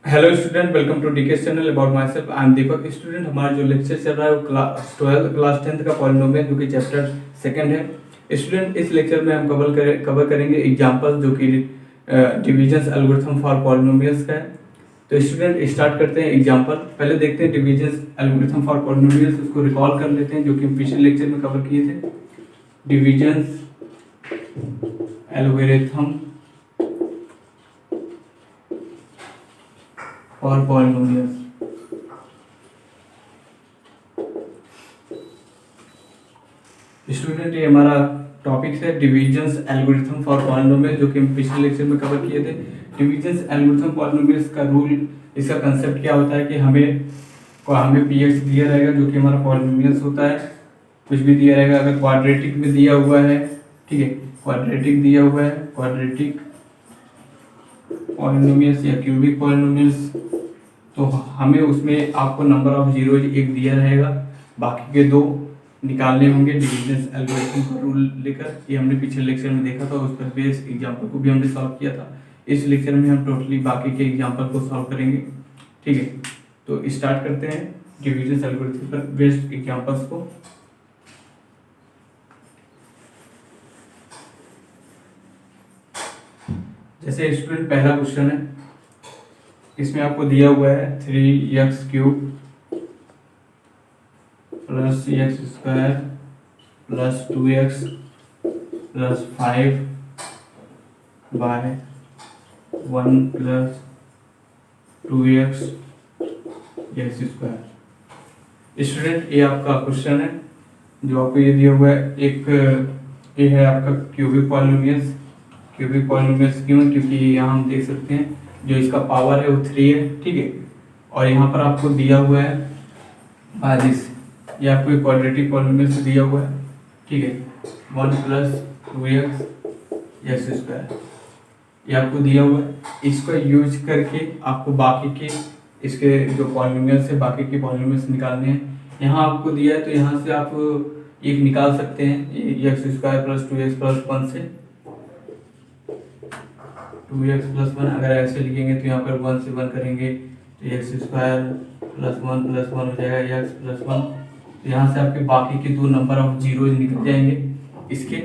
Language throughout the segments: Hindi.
Hello student, welcome to DK channel about myself. I am Deepak. Student, हमारा जो लेक्चर चल रहा है वो क्लास 10th का पॉलिनोमियल जो कि चैप्टर सेकंड है। स्टूडेंट, इस लेक्चर में हम कवर करेंगे एग्जांपल जो कि डिविजन एल्गोरिथम फॉर पॉलिनोमियल्स का है। तो स्टूडेंट, स्टार्ट करते हैं एग्जांपल। पहले देखते हैं डिविजन एल्गोरिथम फॉर पॉलिनोमियल्स, उसको रिकॉल कर लेते हैं जो कि हम पिछले लेक्चर में कवर किए थे। डिविजन एल्गोरिथम और पॉलिनोमियल्स। स्टूडेंट, ये हमारा टॉपिक है डिविजन एल्गोरिथम फॉर पॉलिनोमियल जो कि हम पिछले लेक्चर में कवर किए थे। डिविजन एल्गोरिथम पॉलिनोमियल्स का रूल, इसका कंसेप्ट क्या होता है कि हमें पीएक्स दिया रहेगा जो कि हमारा पॉलिनोमियल्स होता है। कुछ भी दिया रहेगा, अगर क्वाड्रेटिक में दिया हुआ है, ठीक है, क्वाड्रेटिक दिया हुआ है, क्वाड्रेटिक पॉलिनोमियल्स या क्यूबिक पॉलिनोमियल्स, तो हमें उसमें आपको नंबर ऑफ जीरो एक दिया रहेगा, बाकी के दो निकालने होंगे डिविजन एल्गोरिथम का रूल लेकर। ये हमने पिछले लेक्चर में देखा था, उस पर बेस एग्जांपल को भी हमने सॉल्व किया था। इस लेक्चर में हम टोटली बाकी के एग्जांपल को सॉल्व करेंगे, ठीक है। तो स्टार्ट करते हैं डिविजन एल्गोरिथम पर बेस्ड एग्जांपल्स को। जैसे स्टूडेंट, पहला क्वेश्चन है, इसमें आपको दिया हुआ है 3x³ plus x² plus 2x plus 5 by 1 plus 2x x²। Student, ये आपका क्वेश्चन है जो आपको ये दिया हुआ है। एक ये है आपका क्यूबिक पॉलिनोमियल्स। क्यूबिक पॉलिनोमियल्स क्यों? क्योंकि यहाँ हम देख सकते हैं जो इसका पावर है वो 3 है, ठीक है। और यहाँ पर आपको दिया हुआ है बादिस, ये आपको एक क्वाड्रेटिक पॉलिनोमियल से दिया हुआ है, ठीक है। 1 प्लस 2x x², ये आपको दिया हुआ है। इसको यूज करके आपको बाकी के इसके जो पॉलिनोमियल्स है, बाकी के पॉलिनोमियल्स निकालने हैं। यहाँ आपको दिया है तो यहाँ से आप एक निकाल सकते हैं, x² प्लस 2x प्लस 1 से 2x प्लस 1। अगर ऐसे लिखेंगे तो यहाँ पर 1 से 1 करेंगे तो x² प्लस 1 हो जाएगा x प्लस 1। तो यहाँ से आपके बाकी के दो नंबर ऑफ जीरो निकल जाएंगे इसके।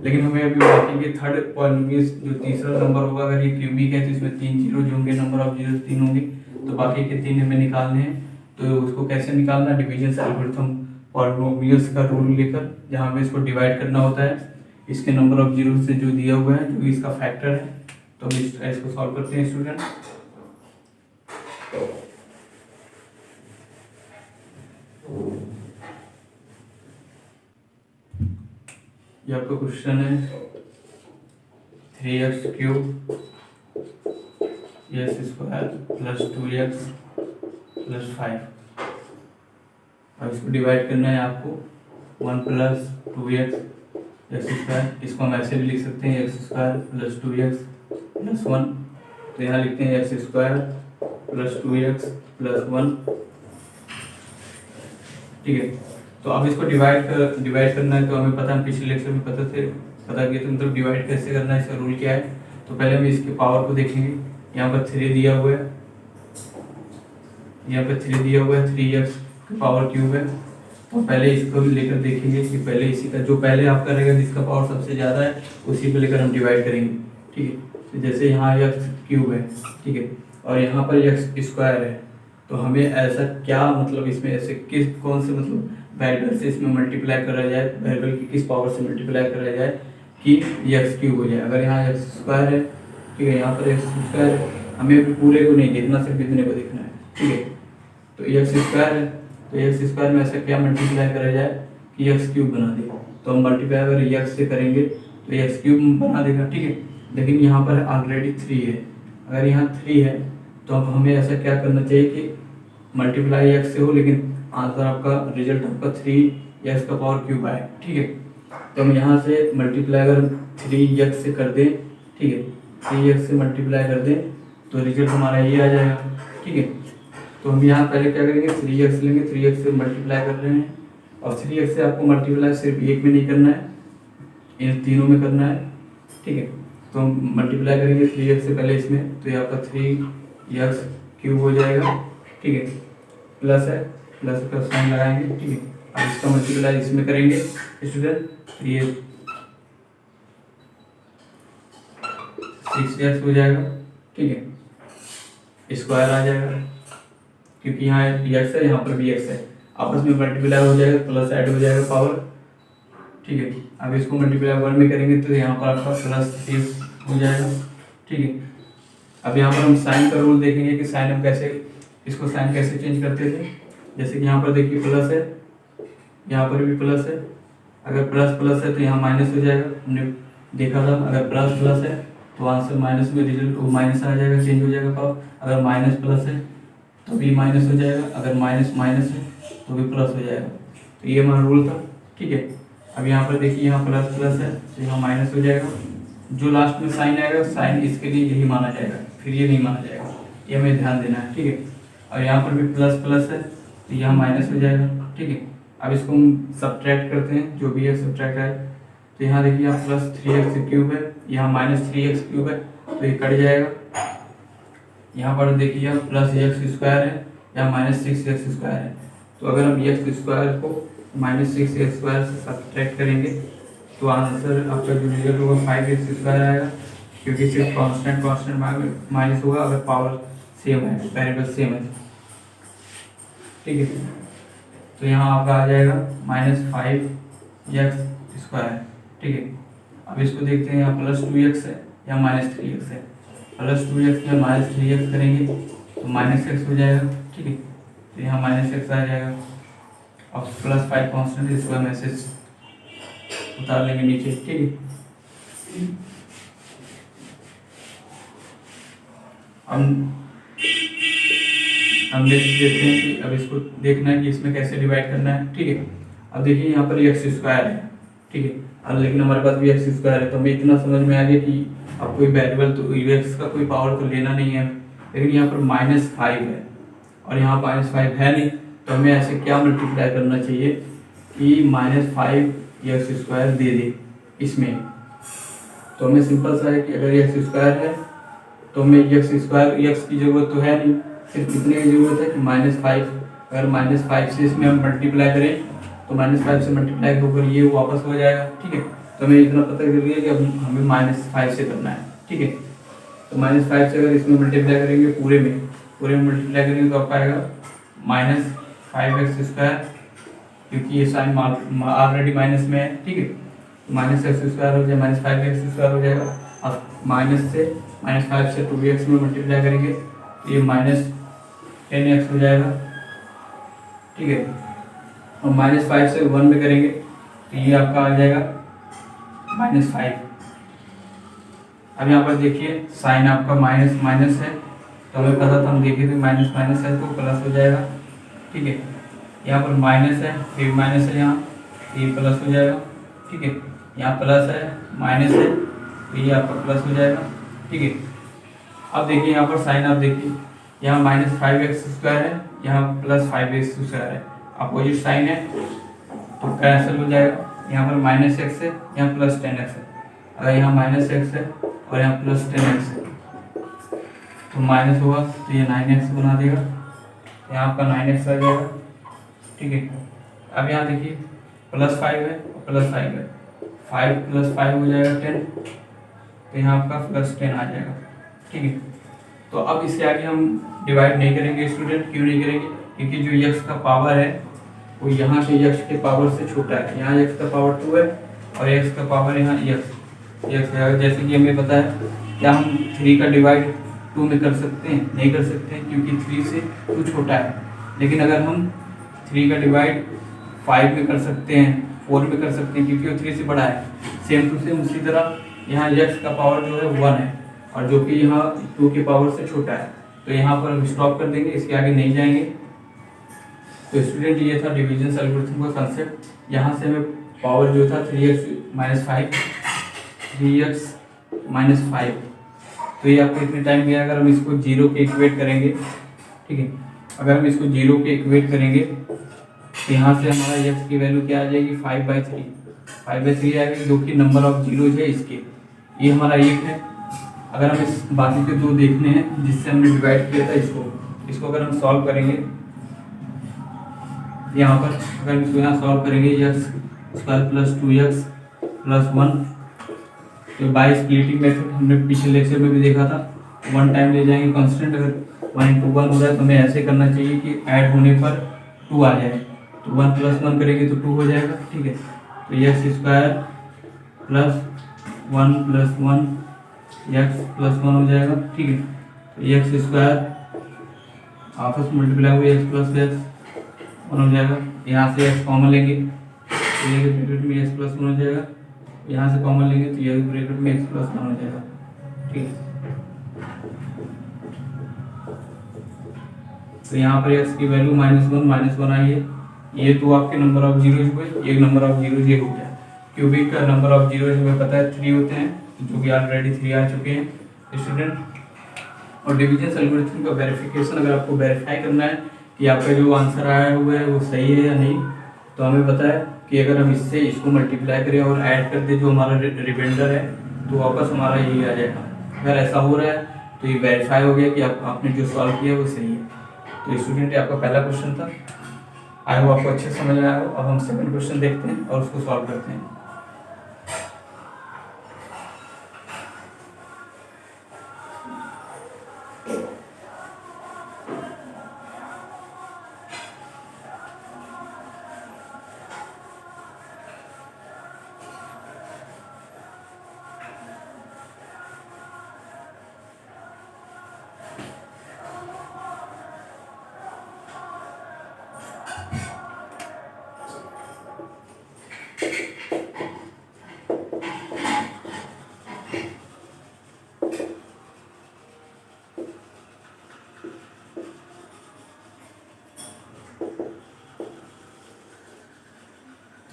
लेकिन हमें अभी बाकी के थर्ड पॉलिनोमियल जो तीसरा नंबर होगा, अगर ये क्यूबिक है तो इसमें 3 जीरो जो होंगे, नंबर ऑफ जीरो 3 होंगे, तो बाकी के 3 हमें निकालने हैं। तो उसको कैसे निकालना? डिविजन एल्गोरिथम पॉलिनोमियल्स का रूल लेकर, जहाँ हमें इसको डिवाइड करना होता है इसके नंबर ऑफ जीरो से जो दिया हुआ है, जो इसका फैक्टर है। तो हम इसको सॉल्व करते हैं स्टूडेंट। ये आपका क्वेश्चन है 3x³ x² plus 2x plus 5। अब इसको डिवाइड करना है आपको 1 प्लस 2x x²। इसको हम ऐसे भी लिख सकते हैं x² प्लस 2x प्लस 1। तो यहाँ लिखते हैं x² प्लस 2x प्लस 1, ठीक है। तो अब इसको डिवाइड करना है, तो हमें पता है, पिछले लेक्चर में पता किया तो मतलब डिवाइड कैसे करना है, इसका रूल क्या है। तो पहले हम इसके पावर को देखेंगे। यहाँ पर 3 दिया हुआ है, यहाँ पर 3 दिया हुआ है, 3x पावर क्यूब है। तो पहले इसको भी लेकर देखेंगे कि पहले इसी का जो पहले आपका रहेगा जिसका पावर सबसे ज़्यादा है उसी को लेकर हम डिवाइड करेंगे, ठीक है। तो जैसे यहाँ x³ है, ठीक है, और यहाँ पर x² है, तो हमें ऐसा क्या मतलब इसमें ऐसे कौन से मतलब वेरिएबल से इसमें मल्टीप्लाई करा जाए, वेरिएबल की किस पावर से मल्टीप्लाई करा जाए कि x³ हो जाए। अगर यहाँ x² है, ठीक है, यहाँ पर x² है, हमें पूरे को नहीं देखना, सिर्फ इतने को देखना है, ठीक है। तो x² है, तो x² में ऐसा क्या मल्टीप्लाई करा जाए कि x³ बना दे। तो हम मल्टीप्लाई अगर x से करेंगे तो x³ बना देगा, ठीक है। लेकिन यहाँ पर ऑलरेडी 3 है, अगर यहाँ 3 है तो अब हमें ऐसा क्या करना चाहिए कि मल्टीप्लाई x से हो, लेकिन आंसर आपका रिजल्ट आपका 3x का पावर क्यूब आए, ठीक है। तो हम यहाँ से मल्टीप्लाई अगर 3x से कर दें, ठीक है, 3x से मल्टीप्लाई कर दें तो रिजल्ट हमारा ये आ जाएगा, ठीक है। तो हम यहाँ पहले क्या करेंगे, 3x लेंगे, 3x से मल्टीप्लाई कर रहे हैं, और 3x से आपको मल्टीप्लाई सिर्फ एक में नहीं करना है, इन तीनों में करना है, ठीक है। तो हम मल्टीप्लाई करेंगे 3x से पहले इसमें, तो ये आपका 3x क्यूब हो जाएगा, ठीक है। प्लस है, प्लस का साइन लगाएंगे, ठीक है। अब इसका मल्टीप्लाई इसमें करेंगे स्टूडेंट, ये 6x हो जाएगा, ठीक है। स्क्वायर आ जाएगा क्योंकि यहाँ x है, यहाँ पर भी x है, आपस में मल्टीप्लाई हो जाएगा, प्लस ऐड हो जाएगा पावर, ठीक है। अब इसको मल्टीप्लाई 1 में करेंगे तो यहाँ पर आपका प्लस 6 हो जाएगा, ठीक है। अब यहाँ पर हम साइन का रूल देखेंगे कि साइन हम कैसे, इसको साइन कैसे चेंज करते थे। जैसे कि यहाँ पर देखिए प्लस है, यहाँ पर भी प्लस है, अगर प्लस प्लस है तो यहाँ माइनस हो जाएगा, हमने देखा था। अगर प्लस प्लस है तो आंसर माइनस में रिजल्ट वो माइनस आ जाएगा, चेंज हो जाएगा पावर। अगर माइनस प्लस है तो भी माइनस हो जाएगा, अगर माइनस माइनस है तो भी प्लस हो जाएगा। तो ये हमारा रूल था, ठीक है। अब यहाँ पर देखिए यहाँ प्लस प्लस है तो यहाँ माइनस हो जाएगा, जो लास्ट में साइन आएगा साइन इसके लिए यही माना जाएगा, फिर ये नहीं माना जाएगा, ये हमें ध्यान देना है, ठीक है। और यहाँ पर भी प्लस प्लस है तो यहाँ माइनस हो जाएगा, ठीक है। अब इसको हम सब्ट्रैक्ट करते हैं, जो भी है सब्ट्रैक्ट है, तो यहाँ देखिए यहाँ प्लस 3x क्यूब है, यहाँ माइनस 3x क्यूब है, तो ये कट जाएगा। यहाँ पर देखिए यहाँ प्लस x स्क्वायर है, यहाँ माइनस 6x स्क्वायर है, तो अगर हम x स्क्वायर को माइनस 6x स्क्वायर से सब्ट्रैक्ट करेंगे तो आंसर आपका जो रिजल्ट होगा 5x स्क्वायर आएगा, क्योंकि सिर्फ कांस्टेंट कांस्टेंट माइनस होगा अगर पावर सेम है, वेरिएबल सेम है, ठीक है। तो यहाँ आपका आ जाएगा माइनस 5x स्क्वायर, ठीक है। अब इसको देखते हैं, यहाँ प्लस 2x है या माइनस 3x है, प्लस 2x या माइनस 3x करेंगे तो माइनस x हो जाएगा, ठीक है। तो यहाँ माइनस x आ जाएगा, अब प्लस 5 कॉन्स्टेंट, इसका मैसेज उतार लेंगे नीचे, ठीक है। हम देख देखते हैं कि अब इसको देखना है कि इसमें कैसे डिवाइड करना है, ठीक है। अब देखिए यहाँ पर x स्क्वायर है, ठीक है, अब लेकिन हमारे पास भी x स्क्वायर है, तो हमें इतना समझ में आ गया कि अब कोई वेरिएबल तो x का कोई पावर तो लेना नहीं है, लेकिन यहाँ पर माइनस 5 है और यहाँ माइनस 5 है नहीं, तो हमें ऐसे क्या मल्टीप्लाई करना चाहिए कि माइनस 5x स्क्वायर दे दे इसमें। तो हमें सिंपल सा है कि अगर x स्क्वायर है तो हमें x स्क्वायर, x की जरूरत तो है नहीं, सिर्फ कितने की जरूरत है कि माइनस 5। अगर माइनस 5 से इसमें हम मल्टीप्लाई करें तो माइनस 5 से मल्टीप्लाई होकर ये वापस हो जाएगा, ठीक है। तो हमें इतना पता कर लिया कि अब हमें माइनस 5 से करना है, ठीक है। तो माइनस 5 से अगर इसमें मल्टीप्लाई करेंगे पूरे में मल्टीप्लाई करेंगे तो आपका आएगा माइनस 5x स्क्वायर, क्योंकि ये साइन ऑलरेडी माइनस में है, ठीक है। माइनस x स्क्वायर हो जाए, माइनस 5x स्क्वायर हो जाएगा। अब माइनस 5 से 2x में मल्टीप्लाई करेंगे तो ये माइनस 10x हो जाएगा, ठीक है। और माइनस 5 से 1 में करेंगे तो ये आपका आ जाएगा माइनस 5। अब यहाँ पर देखिए साइन आपका माइनस माइनस है, तो हमें पता था, हम देखे थे माइनस माइनस है तो प्लस हो जाएगा, ठीक है। यहाँ पर माइनस है, फिर माइनस है, यहाँ ये प्लस हो जाएगा, ठीक है। यहाँ प्लस है, माइनस है, तो ये आपका प्लस हो जाएगा, ठीक है। अब देखिए यहाँ पर साइन, आप देखिए यहाँ माइनस 5x स्क्वायर है, यहाँ प्लस 5x स्क्वायर है, अपोजिट साइन है तो कैंसिल हो जाएगा। यहाँ पर माइनस x है, यहाँ प्लस 10x है, अगर यहाँ माइनस x है और यहाँ प्लस 10x है तो माइनस होगा तो ये 9x बना देगा, यहाँ आपका 9x आ जाएगा, ठीक है। अब यहाँ देखिए प्लस 5 है और प्लस 5 है, 5 प्लस 5 हो जाएगा 10, तो यहाँ आपका प्लस 10 आ जाएगा, ठीक है। तो अब इसके आगे हम डिवाइड नहीं करेंगे स्टूडेंट, क्यों नहीं करेंगे, क्योंकि जो x का पावर है वो यहाँ के x के पावर से छोटा है, यहाँ x का पावर 2 है और x का पावर यहाँ x है। जैसे कि हमें पता है क्या हम 3 का डिवाइड 2 में कर सकते हैं, नहीं कर सकते हैं क्योंकि 3 से 2 छोटा है, लेकिन अगर हम 3 का डिवाइड 5 में कर सकते हैं, 4 में कर सकते हैं क्योंकि वो 3 से बड़ा है। सेम टू सेम उसी तरह यहाँ x का पावर जो है 1 है और जो कि यहाँ 2 के पावर से छोटा है, तो यहाँ पर हम स्टॉप कर देंगे, इसके आगे नहीं जाएंगे। तो स्टूडेंट ये था डिवीजन एल्गोरिथम का कंसेप्ट। यहाँ से हमें पावर जो था 3x माइनस 5, तो ये आपको इतने टाइम गया। अगर हम इसको 0 के इक्वेट करेंगे, ठीक है, अगर हम इसको 0 के इक्वेट करेंगे तो यहाँ से हमारा x की वैल्यू क्या आ जाएगी 5/3 आएगी, जो कि नंबर ऑफ जीरोज है इसके, ये हमारा 1 है। अगर हम इस बाकी के 2 देखने हैं जिससे हमने डिवाइड किया था इसको, इसको अगर हम सॉल्व करेंगे यहाँ पर, अगर इसको यहाँ सॉल्व करेंगे x square plus 2x plus 1, तो बाय स्प्लिटिंग मेथड हमने पिछले लेक्चर में भी देखा था, वन टाइम ले जाएंगे कांस्टेंट। अगर 1 into 1 हो रहा है तो हमें ऐसे करना चाहिए कि ऐड होने पर 2 आ जाए, तो 1 + 1 करेंगे तो 2 हो जाएगा, ठीक है। तो x square plus 1 + 1 x plus 1 हो जाएगा, ठीक है। तो एक्स स्क्वायर आपस में मल्टीप्लाई हुआ एक्स प्लस एक्स 1 हो जाएगा, यहाँ से एक्स कॉमन लेंगे तो ये ब्रैकेट में एक्स प्लस 1 हो जाएगा, यहाँ से कॉमन लेंगे तो ये ब्रैकेट में एक्स प्लस 1 हो जाएगा, ठीक है। तो यहाँ पर एक्स की वैल्यू -1 आई है, ये तो आपके नंबर ऑफ जीरोज हुए, एक नंबर ऑफ जीरोज ये हो गया। क्यूबिक का नंबर ऑफ जीरोज हमें पता है 3 होते हैं, जो कि ऑलरेडी 3 आ चुके हैं स्टूडेंट। और डिवीजन एल्गोरिथम का वेरिफिकेशन, अगर आपको वेरीफाई करना है कि आपका जो आंसर आया हुआ है वो सही है या नहीं, तो हमें पता है कि अगर हम इससे इसको मल्टीप्लाई करें और ऐड कर दें जो हमारा रिमाइंडर है, तो वापस हमारा यही आ जाएगा। अगर ऐसा हो रहा है तो ये वेरीफाई हो गया कि आपने जो सॉल्व किया वो सही है। तो स्टूडेंट ये आपका पहला क्वेश्चन था, आई होप आपको अच्छे समझ में आया हो। अब हम सेकंड क्वेश्चन देखते हैं और उसको सॉल्व करते हैं।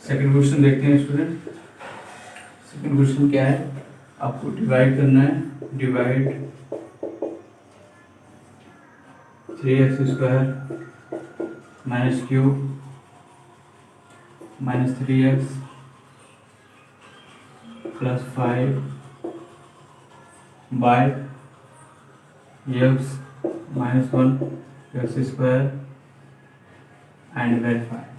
सेकंड क्वेश्चन देखते हैं स्टूडेंट। सेकंड क्वेश्चन क्या है, आपको डिवाइड करना है, divide 3x square minus cube minus 3x plus 5 by x minus 1 x square and verify.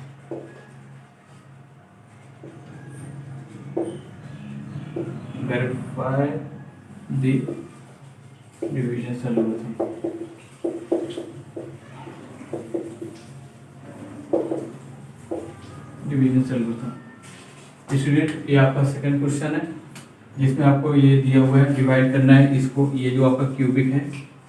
Verify the division algorithm. Division algorithm student, ये आपका सेकंड क्वेश्चन है जिसमें आपको ये दिया हुआ है डिवाइड करना है इसको। ये जो आपका क्यूबिक है,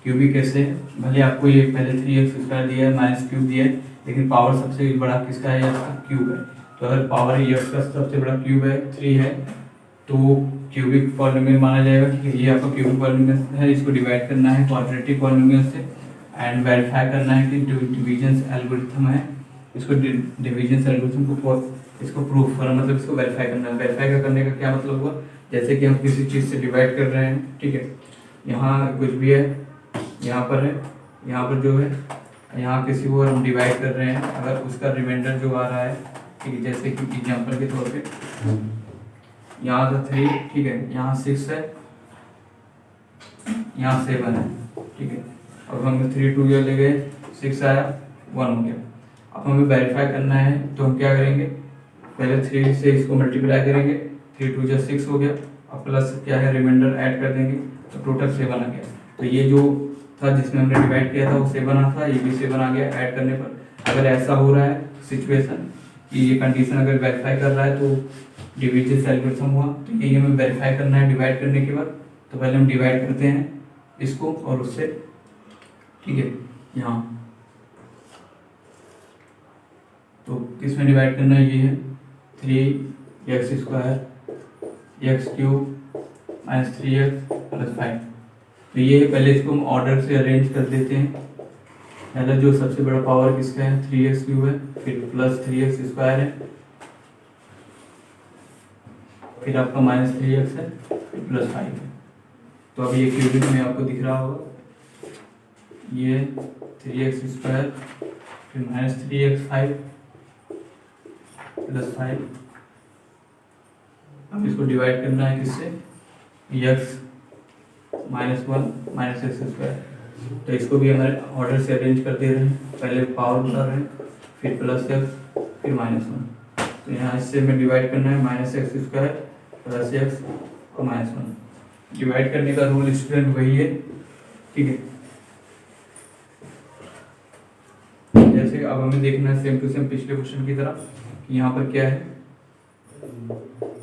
क्यूबिक कैसे, भले आपको ये पहले 3x स्क्वायर दिया है माइनस क्यूब दिया है, लेकिन पावर सबसे बड़ा किसका है, आपका क्यूब है। तो अगर पावर x का सबसे बड़ा क्यूब है 3 है, तो क्यूबिक पॉलिनोमियल माना जाएगा कि ये आपका क्यूबिक पॉलिनोमियल है। इसको डिवाइड करना है क्वाड्रेटिक पॉलिनोमियल से एंड वेरीफाई करना है कि जो डिवीजन एल्गोरिथम है, इसको डिवीजन एल्गोरिथम को इसको प्रूफ करना, मतलब इसको वेरीफाई करना है। वेरीफाई का करने का क्या मतलब हुआ, जैसे कि हम किसी चीज़ से डिवाइड कर रहे हैं, ठीक है, यहाँ कुछ भी है, यहाँ पर है, यहाँ पर जो है, यहाँ किसी को हम डिवाइड कर रहे हैं, अगर उसका रिमाइंडर जो आ रहा है, ठीक है, जैसे कि एग्जाम्पल के तौर पे यहाँ था 3, ठीक है, यहाँ 6 है, यहाँ 7 है, ठीक है। अब हम 3 2 ले गए, 6 आया, 1 हो गया। अब हमें वेरीफाई करना है तो हम क्या करेंगे, पहले 3 से इसको मल्टीप्लाई करेंगे, 3 2 जा 6 हो गया, अब प्लस क्या है रिमाइंडर ऐड कर देंगे तो टोटल 7 आ गया। तो ये जो था जिसमें हमने डिवाइड किया था वो 7 आ था, ये भी 7 आ गया ऐड करने पर। अगर ऐसा हो रहा है सिचुएशन कि ये कंडीशन अगर वेरीफाई कर रहा है तो डिवीजन एल्गोरिथम हुआ, तो यही हमें वेरीफाई करना है डिवाइड करने के बाद। तो पहले हम डिवाइड करते हैं इसको और उससे, ठीक है, यहाँ तो किस में डिवाइड करना है, ये है 3x square x cube minus 3x plus 5। तो ये है, पहले इसको हम ऑर्डर से अरेंज कर देते हैं। पहले जो सबसे बड़ा पावर किसका है, 3x क्यूब है, फिर प्लस 3x स्क्वायर है, फिर आपका माइनस 3x है, फिर प्लस 5 है। तो अब ये क्यूबिक में आपको दिख रहा होगा, ये 3x स्क्वायर फिर माइनस 3x 5 प्लस 5। अब इसको डिवाइड करना है किससे, x minus 1 minus x square तो इसको भी हमारे ऑर्डर से अरेंज कर दे रहे हैं, पहले पावर बता रहे हैं, फिर प्लस एक्स फिर माइनस वन। तो यहाँ इससे हमें डिवाइड करना है, minus x square plus x और माइनस वन। डिवाइड करने का रूल स्टूडेंट वही है, ठीक है। जैसे अब हमें देखना है सेम टू सेम पिछले क्वेश्चन की तरह, यहाँ पर क्या है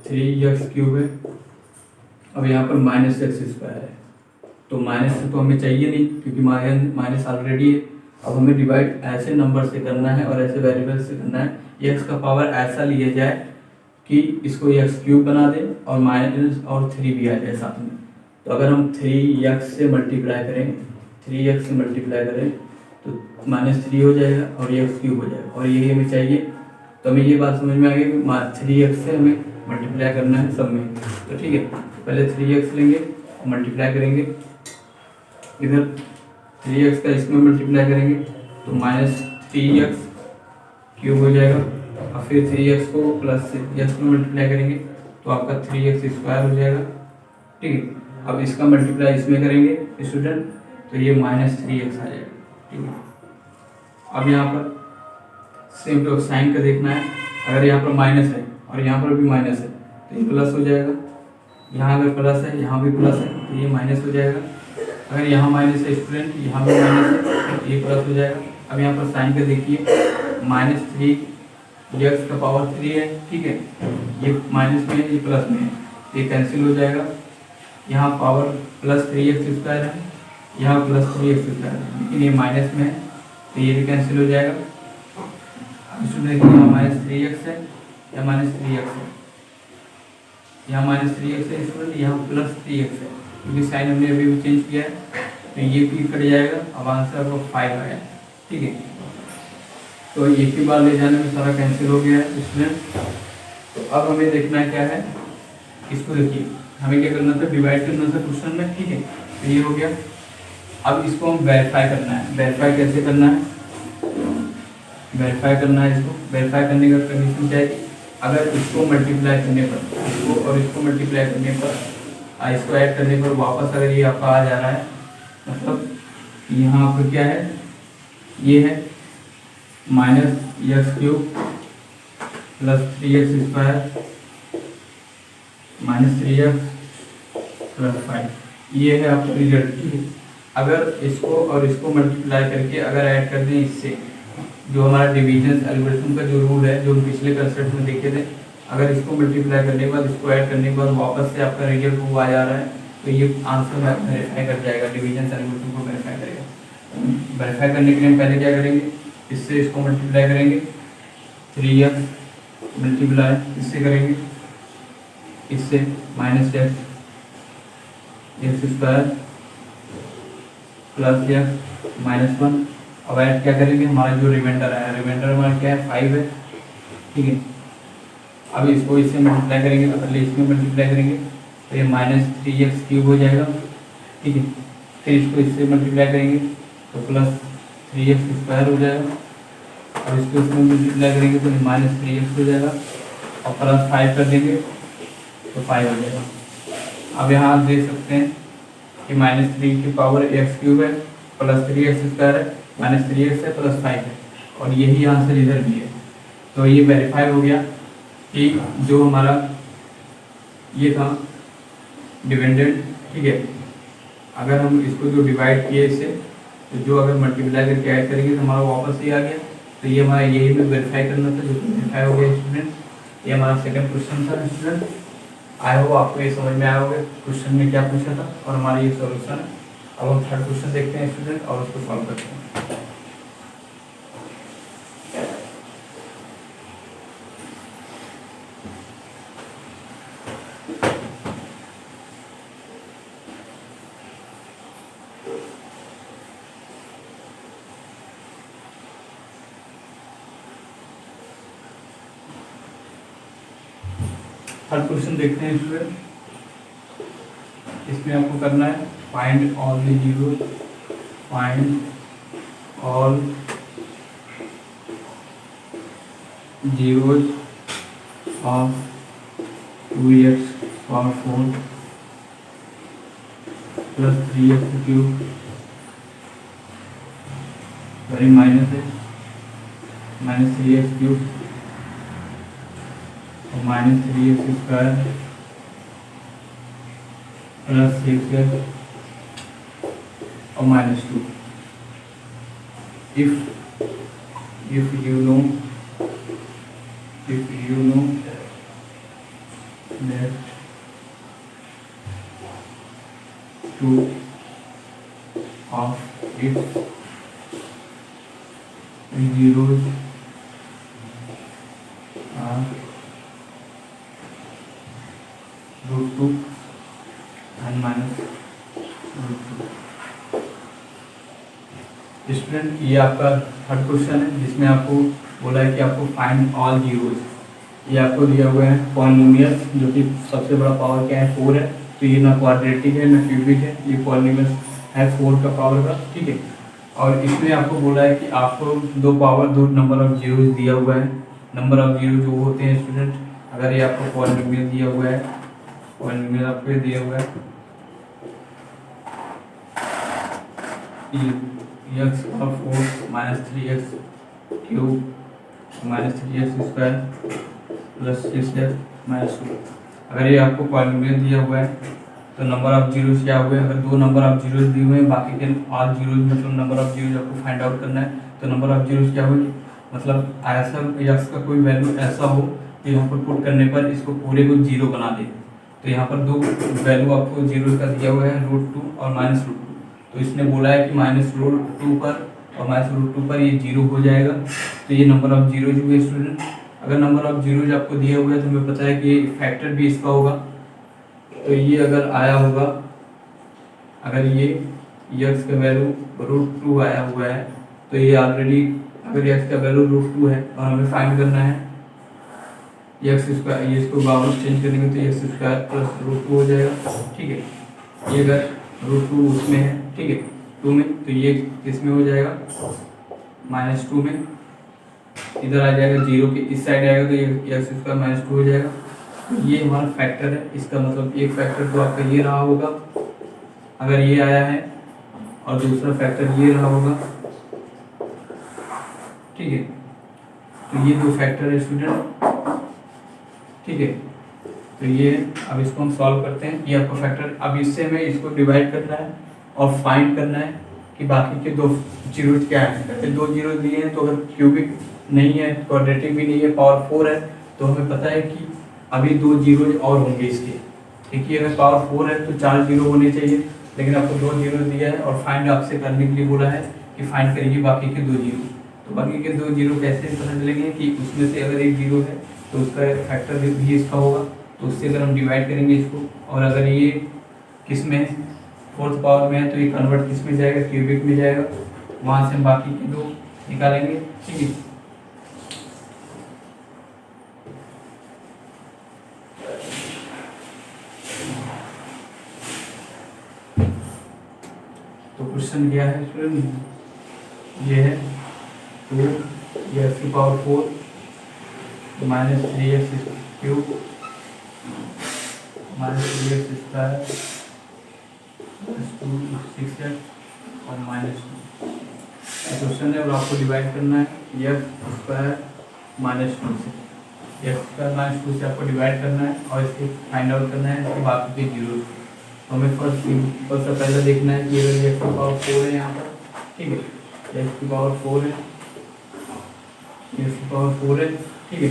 3x³ है, अब यहाँ पर माइनस एक्स स्क्वायर है, तो माइनस से तो हमें चाहिए नहीं क्योंकि माइनस ऑलरेडी है। अब हमें डिवाइड ऐसे नंबर से करना है और ऐसे वेरिएबल से करना है, एक्स का पावर ऐसा लिया जाए कि इसको x³ बना दें और माइनस और 3 भी आ जाए साथ में। तो अगर हम 3x से मल्टीप्लाई करें, 3x से मल्टीप्लाई करें तो -3 हो जाएगा और ये x³ हो जाएगा, और यही हमें चाहिए। तो हमें ये बात समझ में आ गई कि 3x से हमें मल्टीप्लाई करना है सब में। तो ठीक है, पहले 3x लेंगे और मल्टीप्लाई करेंगे, इधर 3x का इसमें मल्टीप्लाई करेंगे तो -3x³ हो जाएगा, और फिर 3x को प्लस x में मल्टीप्लाई करेंगे तो आपका 3x² हो जाएगा, ठीक है। अब इसका मल्टीप्लाई इसमें करेंगे स्टूडेंट तो ये -3x आ जाएगा, ठीक है। अब यहाँ पर सेम टू साइन का देखना है, अगर यहाँ पर माइनस है और यहाँ पर भी माइनस है तो ये प्लस हो जाएगा, यहाँ अगर प्लस है यहाँ भी प्लस है तो ये माइनस हो जाएगा, अगर यहाँ माइनस है स्टूडेंट यहाँ भी माइनस है तो ये प्लस हो जाएगा। अब यहाँ पर साइन का देखिए -3x का पावर 3 है, ठीक है, ये माइनस में है ये प्लस में है, ये कैंसिल हो जाएगा। यहाँ पावर +3x² है, यहाँ +3x² है, लेकिन ये माइनस में है तो ये भी कैंसिल हो जाएगा। स्टूडेंट यहाँ -3x है या -3x है, यहाँ -3x है स्टूडेंट, यहाँ +3x है, क्योंकि साइन हमने अभी भी चेंज किया है तो ये भी कट जाएगा। अब आंसर आपको 5 आया, ठीक है। तो एक ही बार ले जाने में सारा कैंसिल हो गया है स्टूडेंट। तो अब हमें देखना है क्या है, इसको देखिए हमें क्या करना था, डिवाइड करना था क्वेश्चन में, ठीक है, तो ये हो गया। अब इसको हम वेरीफाई करना है, वेरीफाई कैसे करना है, वेरीफाई करना है, इसको वेरीफाई करने का कंडीशन क्या है, अगर इसको मल्टीप्लाई करने पर, इसको और इसको मल्टीप्लाई करने पर, इसको ऐड करने पर वापस अगर ये आपका आ जा रहा है, मतलब यहाँ पर क्या है, ये है -x³ + 3x² -3x + 5, ये है आपका रिजल्ट, ठीक है। अगर इसको और इसको मल्टीप्लाई करके अगर ऐड कर दें इससे, जो हमारा डिवीजन एल्गोरिथम का जो रूल है जो हम पिछले कंसेप्ट में देखे थे, अगर इसको मल्टीप्लाई करने के बाद इसको ऐड करने के बाद वापस से आपका रिजल्ट वो आ जा रहा है तो ये आंसर वेरीफाई कर जाएगा, डिवीजन एल्गोरिथम को वेरीफाई करेगा। वेरीफाई करने के लिए हम पहले क्या करेंगे, इससे इसको मल्टीप्लाई करेंगे, 3x मल्टीप्लाई इससे करेंगे, इससे -x x² + x -1। अब ऐड क्या करेंगे, हमारा जो रिमाइंडर आया, रिमाइंडर हमारा क्या है 5 है, ठीक है। अब इसको इससे मल्टीप्लाई करेंगे तो पहले इसमें मल्टीप्लाई करेंगे तो ये -3x³ हो जाएगा, ठीक है। फिर इसको इससे मल्टीप्लाई करेंगे तो +3x² हो जाएगा, और इसको इसमें मल्टीप्लाई करेंगे तो -3x हो जाएगा, और +5 कर देंगे तो 5 हो जाएगा। अब यहाँ आप देख सकते हैं कि -3 की पावर x³ है, +3x² है, -3x है, +5 है, और यही आंसर इधर भी है। तो ये वेरीफाई हो गया कि जो हमारा ये था डिपेंडेंट, ठीक है। अगर हम इसको जो डिवाइड किए इससे, तो जो अगर मल्टीप्लाई करके ऐड करेंगे तो हमारा वापस ही आ गया, तो ये हमारा यही में वेरीफाई करना था, जो वेरीफाई हो गया स्टूडेंट। ये हमारा सेकंड क्वेश्चन था स्टूडेंट। आई होप आपको ये समझ में आया होगा क्वेश्चन में क्या पूछा था और हमारा ये सॉल्यूशन है। अब हम थर्ड क्वेश्चन देखते हैं स्टूडेंट और उसको सॉल्व करते हैं। थर्ड क्वेश्चन देखते हैं स्टूडेंट। इसमें आपको करना है find all the zeros, find all zeros of 2x⁴ + 3x³ sorry minus है, माइनस 3x क्यूब और minus 3x square plus 6x और minus 2। if you know that two of its zeros are √2 and minus √2। Student ये आपका थर्ड क्वेश्चन है जिसमें आपको बोला है कि आपको फाइंड ऑल जीरोज। ये आपको दिया हुआ है पॉलिनोमियल्स जो कि सबसे बड़ा पावर क्या है 4 है, तो ये ना क्वाड्रेटिक है ना क्यूबिक है, ये पॉलिनोमियल्स है 4 का पावर का, ठीक है। और इसमें आपको बोला है कि आपको दो नंबर ऑफ जीरोज दिया हुआ है। नंबर ऑफ जीरो जो होते हैं स्टूडेंट, अगर ये आपको पॉलिनोमियल दिया हुआ है, पॉलिनोमियल आपको दिया हुआ है x power 4 minus 3x cube minus 3x square plus 6x minus 2। अगर ये आपको पॉलिनोमियल दिया हुआ है तो नंबर ऑफ जीरोज क्या हुए, अगर दो नंबर ऑफ जीरोज दिए हुए हैं, बाकी के ऑल जीरोज मतलब नंबर ऑफ जीरोज आपको फाइंड आउट करना है, तो नंबर ऑफ जीरोज क्या हुई, मतलब ऐसा x का कोई वैल्यू ऐसा हो कि यहाँ पर पुट करने पर इसको पूरे को जीरो बना दे। तो यहाँ पर दो वैल्यू आपको जीरो का दिया हुआ है √2 और माइनस √2। तो इसने बोला है कि माइनस √2 पर और माइनस √2 पर ये जीरो हो जाएगा। तो ये नंबर ऑफ जीरोज हुए स्टूडेंट। अगर नंबर ऑफ जीरोज आपको दिया हुआ है तो हमें पता है कि फैक्टर भी इसका होगा। तो ये अगर आया होगा, अगर ये x का वैल्यू √2 आया हुआ है तो ये ऑलरेडी, अगर x का वैल्यू √2 है और हमें फाइंड करना है x स्क्वायर, ये इसको वापस चेंज करेंगे तो x स्क्वायर प्लस √2 हो जाएगा, ठीक है। ये अगर √2 उसमें है, ठीक है, 2 में, तो ये किसमें हो जाएगा -2 में, इधर आ जाएगा जीरो के इस साइड आएगा तो ये x स्क्वायर -2 हो जाएगा। तो ये हमारा फैक्टर है, इसका मतलब एक फैक्टर तो आपका ये रहा होगा अगर ये आया है, और दूसरा फैक्टर ये रहा होगा, ठीक है। तो ये दो फैक्टर है स्टूडेंट, ठीक है। तो ये अब इसको हम सॉल्व करते हैं, ये आपका फैक्टर। अब इससे हमें इसको डिवाइड करना है और फाइंड करना है कि बाकी के दो जीरोज क्या है। तो दो जीरो दिए हैं, तो अगर क्यूबिक नहीं है, क्वाड्रेटिक भी नहीं है, पावर 4 है, तो हमें पता है कि अभी दो जीरोज और होंगे इसके। देखिए अगर पावर 4 है तो 4 जीरो होने चाहिए, लेकिन आपको 2 जीरो दिया है और फाइंड आपसे करने के लिए बोला है कि फाइंड करिए बाकी के 2 जीरो। तो बाकी के 2 जीरो कैसे पता चलेंगे कि उसमें से अगर एक जीरो है तो उसका फैक्टर भी इसका होगा, तो उससे अगर हम डिवाइड करेंगे इसको, और अगर ये किस में है, 4th पावर में है, तो ये कन्वर्ट किस में जाएगा, क्यूबिक में जाएगा, वहाँ से हम बाकी के 2 निकालेंगे, ठीक है। तो क्वेश्चन क्या है स्टूडेंट, ये है 2 x की power 4 minus 3x cube minus 3x square plus 6x और -2। क्वेश्चन है और आपको डिवाइड करना है x स्क्वायर -2 से, x स्क्वायर -2 से आपको डिवाइड करना है और इसके फाइंड आउट करना है इसके बाकी के जीरो। तो हमें फर्स्ट सिंपल सा पहले देखना है कि अगर x की पावर 4 है यहाँ पर, ठीक है, x की पावर 4 है, x की पावर 4 है, ठीक है,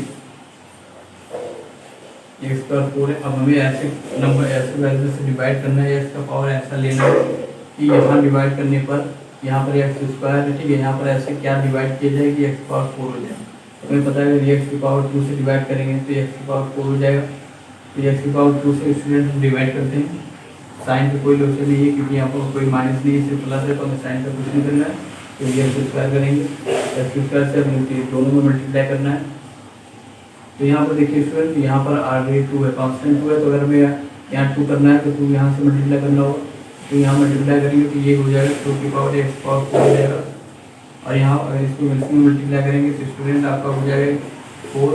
x का 4 है। अब हमें ऐसे नंबर ऐसे वैल्यू से डिवाइड करना है, x का पावर ऐसा लेना है कि यहाँ डिवाइड करने पर यहाँ पर x स्क्वायर है, ठीक है, यहाँ पर ऐसे क्या डिवाइड किया जाए कि x पावर 4 हो जाए। तो हमें पता है अगर x की पावर 2 से डिवाइड करेंगे तो x की पावर 4 हो जाएगा। तो x की पावर 2 से स्टूडेंट हम डिवाइड करते हैं, साइन का कोई लोशन नहीं है क्योंकि यहाँ पर कोई माइनस नहीं है, सिर्फ प्लस है, तो हमें साइन का कुछ नहीं करना है। तो ये x स्क्वायर करेंगे, x स्क्वायर से हमें दोनों में मल्टीप्लाई करना है। तो यहाँ पर देखिए स्टूडेंट, यहाँ पर ऑलरेडी 2 है, कांस्टेंट 2 है, तो अगर हमें यहाँ 2 करना है तो 2 यहाँ से मल्टीप्लाई करना होगा। तो यहाँ मल्टीप्लाई करेंगे तो ये हो जाएगा 2 की पावर x पावर 4 हो जाएगा, और यहाँ अगर इसको इसमें मल्टीप्लाई करेंगे तो स्टूडेंट आपका हो जाएगा 4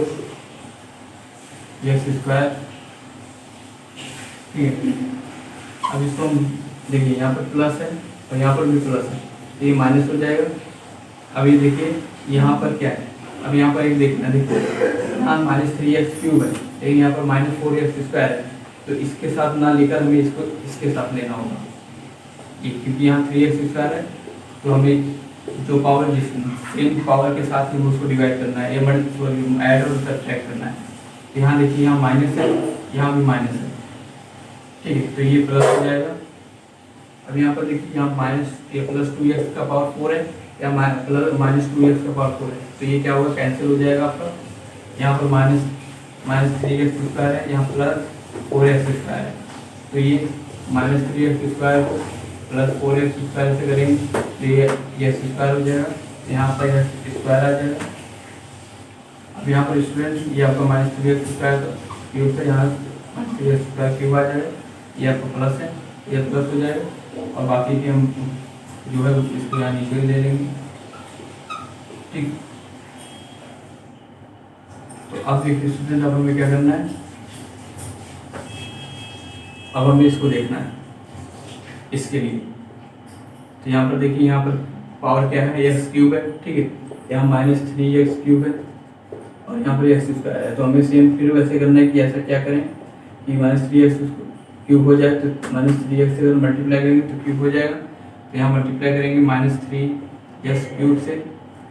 x स्क्वायर, ठीक है। अब इसको हम देखिए यहाँ पर प्लस है और यहाँ पर भी प्लस है, तो ये माइनस हो जाएगा अब ये देखिए यहाँ पर क्या है, अब यहाँ पर एक देखना, देखिए यहाँ -3x³ है, लेकिन यहाँ पर -4x² है, तो इसके साथ ना लेकर हमें इसको इसके साथ लेना होगा, क्योंकि यहाँ 3x² है, तो हमें जो पावर जिस सेम पावर के साथ ही उसको डिवाइड करना है, ऐड और सब्ट्रैक्ट करना है। तो यहाँ देखिए यहाँ माइनस है, यहाँ भी माइनस है, ठीक है, तो ये प्लस हो जाएगा। अब यहाँ पर देखिए यहाँ +2x का पावर 4 है, या -2x का पावर 4 है, तो ये क्या होगा, कैंसिल हो जाएगा आपका। यहाँ पर -3x² है, यहाँ +4x² है, तो ये -3x² को +4x² से करेंगे तो ये x² हो जाएगा, यहाँ पर x² आ जाएगा। अब यहाँ पर स्टूडेंट ये आपका -3x² क्यूब है, यहाँ -3x² क्यूब आ जाएगा, ये आपका प्लस है, ये प्लस हो जाएगा, और बाकी के हम जो है इसको यहाँ नीचे ले लेंगे, ठीक। तो अब देखिए स्टूडेंट, अब हमें क्या करना है, अब हमें इसको देखना है इसके लिए। तो यहाँ पर देखिए यहाँ पर पावर क्या है, x³ है, ठीक है, यहाँ -3x³ है, और यहाँ पर x² है, तो हमें सेम फिर वैसे करना है कि ऐसा क्या करें कि -3x³ हो जाए, तो -3x से अगर मल्टीप्लाई करेंगे तो क्यूब हो जाएगा, तो यहाँ मल्टीप्लाई करेंगे -3x³ से,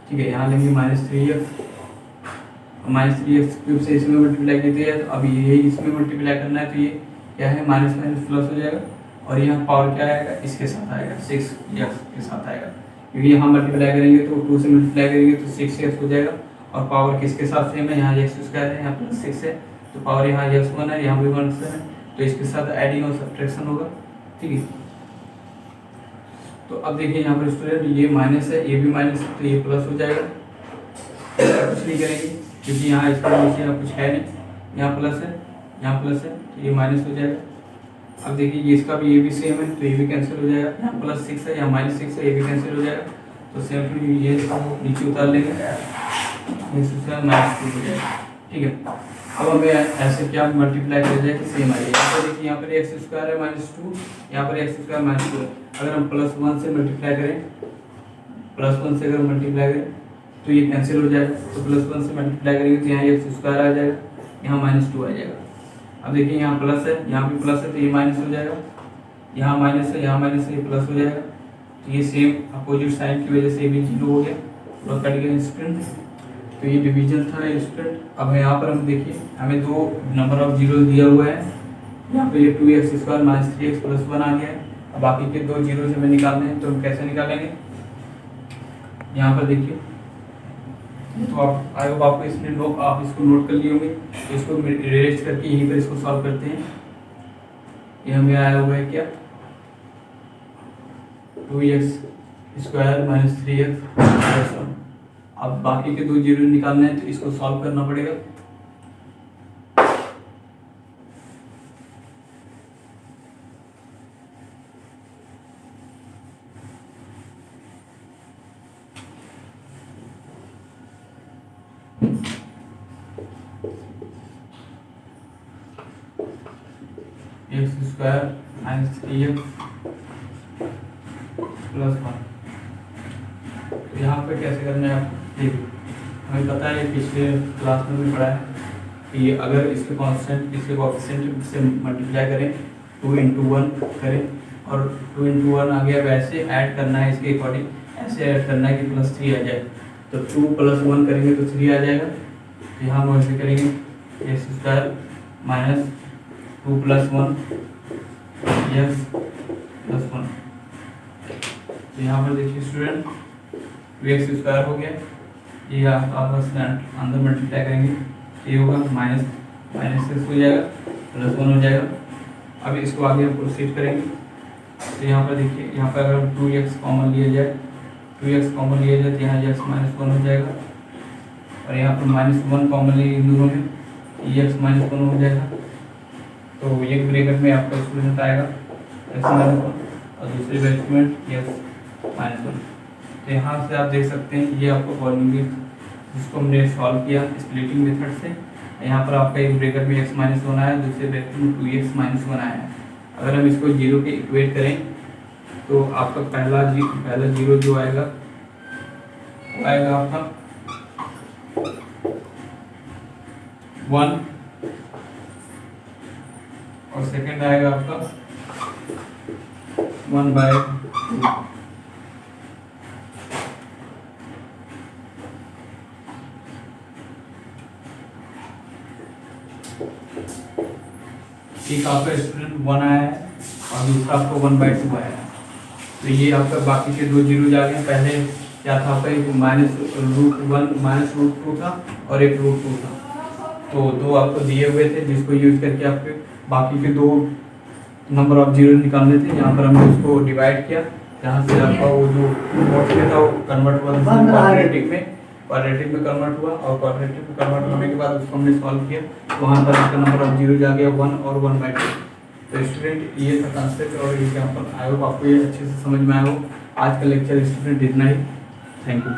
ठीक है, यहाँ लेंगे -3x³ से इसमें मल्टीप्लाई कर दिया, तो अब ये इसमें मल्टीप्लाई करना है, तो ये क्या है, माइनस माइनस प्लस हो जाएगा, और यहाँ पावर क्या आएगा, इसके साथ आएगा, 6x के साथ आएगा, क्योंकि यहाँ मल्टीप्लाई करेंगे तो 2 से मल्टीप्लाई करेंगे तो 6x हो जाएगा, और पावर किसके साथ सेम है, यहाँ x² है, यहाँ +6 है, तो पावर यहाँ x1 है, यहाँ भी 1 है, तो इसके साथ एडिंग और सब्ट्रैक्शन होगा, ठीक है। तो अब देखिए यहाँ पर स्टूडेंट ये माइनस है, ये भी माइनस है, तो ये प्लस हो जाएगा, कुछ नहीं करेंगे क्योंकि यहाँ इसका नीचे कुछ है नहीं, यहाँ प्लस है, यहाँ प्लस है, तो ये माइनस हो जाएगा। अब देखिए ये इसका भी, ये भी सेम है, तो ये भी कैंसिल हो जाएगा, यहाँ +6 है, यहाँ -6 है, ये भी कैंसिल हो जाएगा, तो सेम टू ये नीचे उतार लेंगे, -2 हो जाएगा, ठीक है। अब हमें ऐसे क्या मल्टीप्लाई कर जाए कि सेम आ जाए, यहाँ पर देखिए यहाँ पर x² है -2, यहाँ पर x² -2 है, अगर हम +1 से मल्टीप्लाई करें, +1 से अगर मल्टीप्लाई करें तो ये कैंसिल हो जाएगा, तो +1 से मल्टीप्लाई करेंगे तो यहाँ x² आ जाएगा, यहाँ -2 आ जाएगा। अब देखिए यहाँ प्लस है, यहाँ भी प्लस है, तो ये माइनस हो जाएगा, यहाँ माइनस है, यहाँ माइनस है, ये प्लस हो जाएगा, तो ये सेम अपोजिट साइन की वजह से ये भी 0 हो गया और कट गया स्टूडेंट। तो ये डिवीजन था स्टूडेंट। अब यहाँ पर हम देखिए हमें 2 नंबर ऑफ जीरो दिया हुआ है, यहाँ पे ये 2x² -3x + 1 आ गया है, अब बाकी के 2 जीरो हमें निकालने हैं, तो हम कैसे निकालेंगे, यहाँ पर देखिए, तो आप आई होप आपको इसमें आप इसको नोट कर लिए होंगे, तो इसको इरेज करके यहीं पर इसको सॉल्व करते हैं। ये हमें आया हुआ है क्या, 2x² -3x + 1। अब बाकी के 2 जीरो निकालना है, तो इसको सॉल्व करना पड़ेगा। x² -3x + 1। तो यहाँ पे कैसे करना है आपको, देखिए हमें पता है, पिछले क्लास में भी पढ़ा है कि अगर इसके कांस्टेंट इसके कोएफिशिएंट से मल्टीप्लाई करें, 2 × 1 करें, और 2 × 1 आ गया, वैसे ऐड करना है इसके अकॉर्डिंग, ऐसे ऐड करना है कि +3 आ जाए, तो 2 + 1 करेंगे तो 3 आ जाएगा। तो यहाँ हम ऐसे करेंगे x² -2 + 1 x + 1। तो यहाँ पर देखिए स्टूडेंट 2x² हो गया, ये आप आपस में अंदर मल्टीप्लाई करेंगे, ये होगा -6 हो जाएगा, +1 हो जाएगा। अब इसको आगे हम प्रोसीड करेंगे। तो यहाँ पर देखिए, यहाँ पर अगर 2x कॉमन लिया जाए, 2x कॉमन लिया जाए तो यहाँ x -1 हो जाएगा, और यहाँ पर -1 कॉमन लिए इन दोनों में, x -1 हो जाएगा। तो एक ब्रैकेट में आपका स्टूडेंट आएगा x -1 और दूसरे ब्रैकेट में x -1। तो यहाँ से आप देख सकते हैं ये आपको पॉलिनोमियल जिसको हमने सॉल्व किया स्प्लिटिंग मेथड से, यहाँ पर आपका एक ब्रैकेट में x -1 आया, दूसरे ब्रैकेट में 2x -1 आया है। अगर हम इसको 0 के इक्वेट करें तो आपका पहला जीरो जो आएगा वो आएगा आपका 1 और सेकंड आएगा आपका 1/2। एक आपका स्टूडेंट 1 आया है और दूसरा आपका 1/2 आया है। तो ये आपका बाकी के दो जीरो आ गए। पहले क्या था आपका, एक -√1 -√2 था और एक √2 था। तो दो आपको दिए हुए थे जिसको यूज करके आपके बाकी के दो नंबर ऑफ जीरो निकालने थे। यहाँ पर हमने उसको डिवाइड किया, जहाँ से आपका वो जो मोड में था वो कन्वर्ट हुआ क्वाड्रेटिक में कन्वर्ट हुआ और क्वाड्रेटिक में कन्वर्ट होने के बाद उसको हमने सॉल्व किया। तो वहाँ पर आपका नंबर ऑफ जीरो आ गया 1 और 1/2। तो स्टूडेंट ये था कॉन्सेप्ट और एग्जाम्पल। आई होप आपको ये अच्छे से समझ में आया हो। आज का लेक्चर स्टूडेंट इतना ही। Thank you.